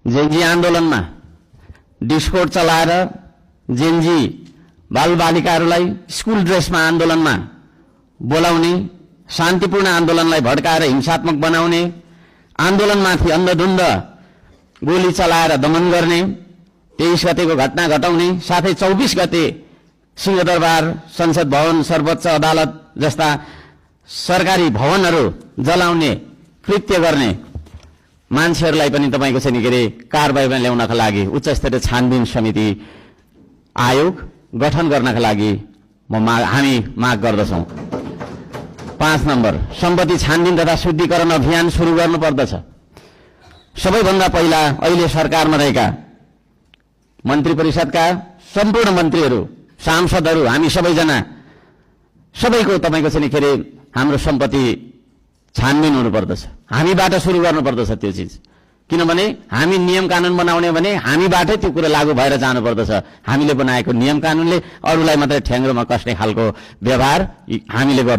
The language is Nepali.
जेनजी आन्दोलनमा डिस्कोड चलाएर जेनजी बालबालिकाहरूलाई स्कुल ड्रेसमा आन्दोलनमा बोलाउने, शान्तिपूर्ण आन्दोलनलाई भड्काएर हिंसात्मक बनाउने, आन्दोलनमाथि अन्धधुन्ध गोली चलाएर दमन गर्ने, 23 गतेको घटना घटाउने, साथै 24 गते सिंहदरबार, संसद भवन, सर्वोच्च अदालत जस्ता सरकारी भवनहरू जलाउने कृत्य गर्ने मान्छेहरूलाई पनि तपाईको चाहिँ के अरे कारबाहीमा ल्याउनका लागि उच्च स्तरीय छानबिन समिति आयोग गठन गर्नका लागि हामी माग गर्दछौं। 5 नम्बर, सम्पत्ति छानबिन तथा शुद्धिकरण अभियान सुरु गर्नुपर्दछ। सबैभन्दा पहिला अहिले सरकारमा रहेका मन्त्री परिषदका सम्पूर्ण मन्त्रीहरू, सांसदहरू, हामी सबैजना सबैको तपाईको चाहिँ के अरे हाम्रो सम्पत्ति छानबिन हुनुपर्दछ। हामीबाट सुरु गर्नुपर्दछ त्यो चीज, किनभने हामी नियम कानून बनाउने भने हामीबाटै त्यो कुरा लागू भएर जानुपर्दछ। हामीले बनाएको नियम कानूनले अरूलाई मात्रै ठ्याङ्ग्रोमा कस्ने खालको व्यवहार हामीले गर्नु